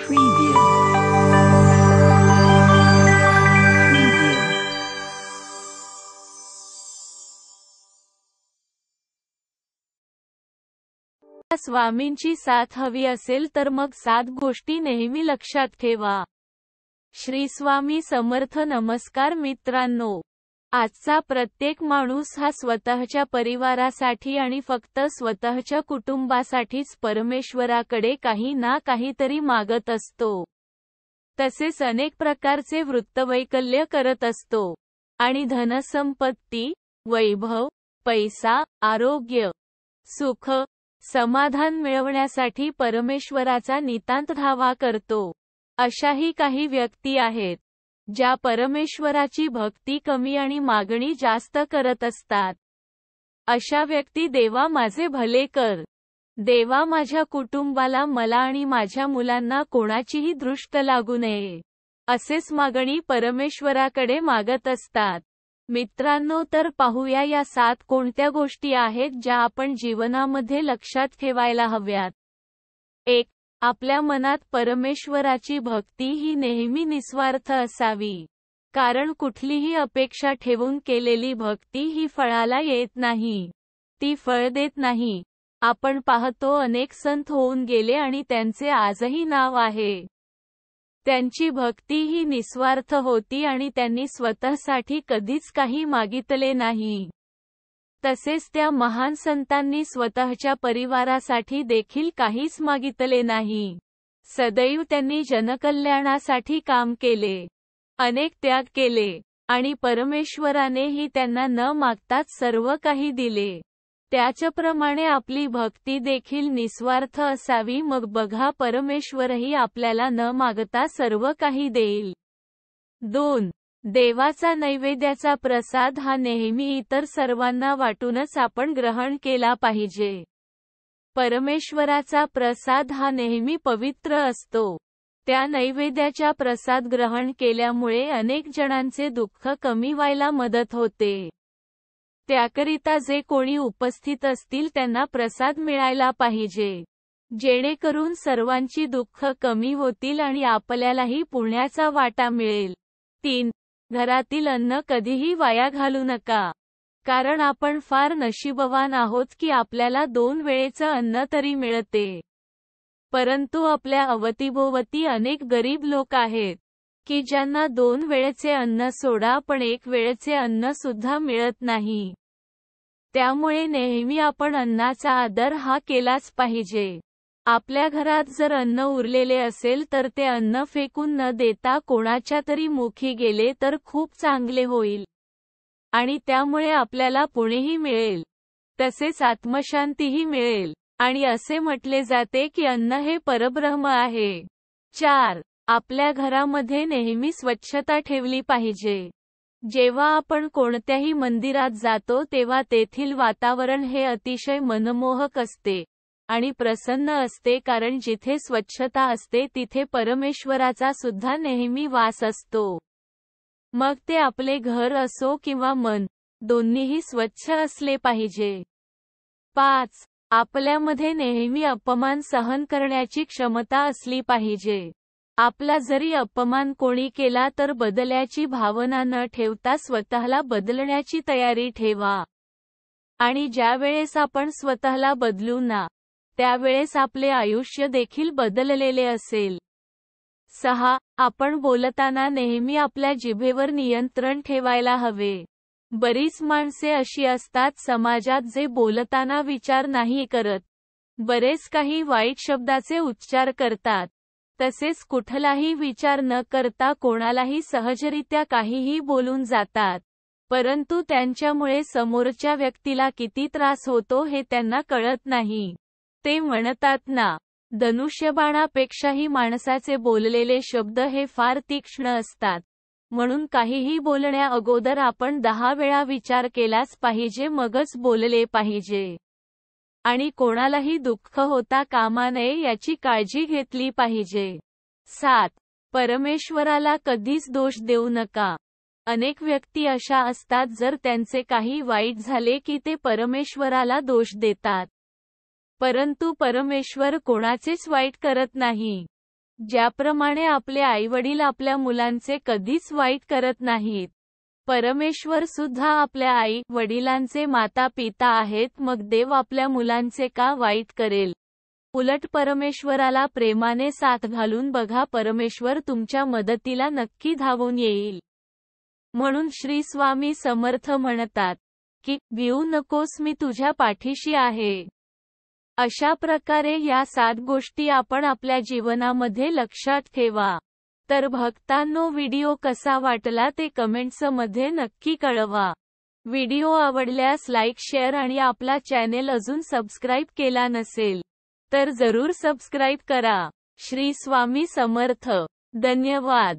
Preview. Preview. स्वामींची साथ हवी असेल तर मग 7 गोष्टी नेहमी लक्षात ठेवा. श्री स्वामी समर्थ. नमस्कार मित्रांनो. आजचा प्रत्येक माणूस हा स्वतःच्या परिवारासाठी आणि फक्त स्वतःच्या कुटुंबासाठीच परमेश्वराकडे काही ना काहीतरी मागत असतो. तसेच अनेक प्रकारचे वृत्तवैकल्य करत असतो. आणि धनसंपत्ती, वैभव, पैसा, आरोग्य, सुख, समाधान मिळवण्यासाठी परमेश्वराचा नितांत धावा करतो. अशाही काही व्यक्ती आहेत ज्या परमेश्वराची भक्ती कमी आणि मागणी जास्त करत असतात. अशा व्यक्ती देवा माझे भले कर, देवा माझ्या कुटुंबाला, मला आणि माझ्या मुलांना कोणाचीही दृष्ट लागू नये, असेच मागणी परमेश्वराकडे मागत असतात. मित्रांनो, तर पाहूया या 7 कोणत्या गोष्टी आहेत ज्या आपण जीवनामध्ये लक्षात ठेवायला हव्यात. 1. आपल्या मनात परमेश्वराची भक्ती ही नेहमी निस्वार्थ असावी. कारण कुठलीही अपेक्षा ठेवून केलेली भक्ती ही फळाला येत नाही. ती फळ देत नाही. आपण पाहतो अनेक संत होऊन गेले आणि त्यांचे आजही नाव आहे. त्यांची भक्ती ही निस्वार्थ होती आणि त्यांनी स्वतःसाठी कधीच काही मागितले नाही. तसेच त्या महान संतांनी स्वतःच्या परिवारासाठी देखील काहीच मागितले नाही. सदैव त्यांनी जनकल्याणासाठी काम केले, अनेक त्याग केले, आणि परमेश्वरानेही त्यांना न मागताच सर्व काही दिले. त्याचप्रमाणे आपली भक्ती देखील निस्वार्थ असावी. मग बघा, परमेश्वरही आपल्याला न मागता सर्व काही देईल. 2. देवाचा नैवेद्याचा प्रसाद हा नेहमी इतर सर्वांना वाटूनच आपण ग्रहण केला पाहिजे. परमेश्वराचा प्रसाद हा नेहमी पवित्र असतो. त्या नैवेद्याच्या प्रसाद ग्रहण केल्यामुळे अनेक जणांचे दुःख कमी व्हायला मदत होते. त्याकरिता जे कोणी उपस्थित असतील त्यांना प्रसाद मिळायला पाहिजे, जेणेकरून सर्वांची दुःख कमी होतील आणि आपल्यालाही पुण्याचा वाटा मिळेल. 3. घरातील अन्न कधीही वाया घालू नका. कारण आपण फार नशीबवान आहोत की आपल्याला 2 वेळेचं अन्न तरी मिळते. परंतु आपल्या अवतीभोवती अनेक गरीब लोक आहेत की ज्यांना 2 वेळेचे अन्न सोडा पण 1 वेळेचे अन्न सुद्धा मिळत नाही. त्यामुळे नेहमी आपण अन्नाचा आदर हा केलाच पाहिजे. आपल्या घरात जर अन्न उरलेले असेल तर ते अन्न फेकून न देता कोणाच्या तरी मुखी गेले तर खूप चांगले होईल. आणि त्यामुळे आपल्याला पुण्यही मिळेल, तसेच आत्मशांतीही मिळेल. आणि असे म्हटले जाते की अन्न हे परब्रह्म आहे. 4. आपल्या घरामध्ये नेहमी स्वच्छता ठेवली पाहिजे. जेव्हा आपण कोणत्याही मंदिरात जातो तेव्हा तेथील वातावरण हे अतिशय मनमोहक असते आणि प्रसन्न असते. कारण जिथे स्वच्छता असते तिथे परमेश्वराचा सुद्धा नेहमी वास असतो. मग ते आपले घर असो किंवा मन, दोन्हीही स्वच्छ असले पाहिजे. 5. आपल्यामध्ये नेहमी अपमान सहन करण्याची क्षमता असली पाहिजे. आपला जरी अपमान कोणी केला तर बदल्याची भावना न ठेवता स्वतःला बदलण्याची तयारी ठेवा. आणि ज्या वेळेस आपण स्वतःला बदलू ना, त्यावेळेस आपले आयुष्य देखील बदललेले असेल. 6. आपण बोलताना नेहमी आपल्या जिभेवर नियंत्रण ठेवायला हवे. बरीच माणसे अशी असतात समाजात जे बोलताना विचार नाही करत, बरेच काही वाईट शब्दाचे उच्चार करतात. तसेच कुठलाही विचार न करता कोणालाही सहजरित्या काहीही बोलून जातात. परंतु त्यांच्यामुळे समोरच्या व्यक्तीला किती त्रास होतो हे त्यांना कळत नाही. ते म्हणतात ना, धनुष्यबाणापेक्षाही माणसाचे बोललेले शब्द हे फार तीक्ष्ण असतात. म्हणून काहीही बोलण्या अगोदर आपण 10 वेळा विचार केलाच पाहिजे, मगच बोलले पाहिजे. आणि कोणालाही दुःख होता कामा नये याची काळजी घेतली पाहिजे. 7. परमेश्वराला कधीच दोष देऊ नका. अनेक व्यक्ती अशा असतात जर त्यांचे काही वाईट झाले की ते परमेश्वराला दोष देतात. परंतु परमेश्वर कोणाचेच वाईट करत नाही. ज्याप्रमाणे आपले आईवडील आपल्या मुलांचे कधीच वाईट करत नाहीत, परमेश्वर सुद्धा आपल्या आई वडिलांचे माता पिता आहेत, मग देव आपल्या मुलांचे का वाईट करेल? उलट परमेश्वराला प्रेमाने साथ घालून बघा, परमेश्वर तुमच्या मदतीला नक्की धावून येईल. म्हणून श्री स्वामी समर्थ म्हणतात की भिऊ नकोस, मी तुझ्या पाठीशी आहे. अशा प्रकारे या 7 गोष्टी आपण आपल्या जीवनामध्ये लक्षात ठेवा. तर भक्तांनो, व्हिडिओ कसा वाटला ते कमेंट्समध्ये नक्की कळवा. व्हिडिओ आवडल्यास लाईक, शेअर आणि आपला चॅनेल अजून सबस्क्राईब केला नसेल तर जरूर सबस्क्राईब करा. श्री स्वामी समर्थ. धन्यवाद.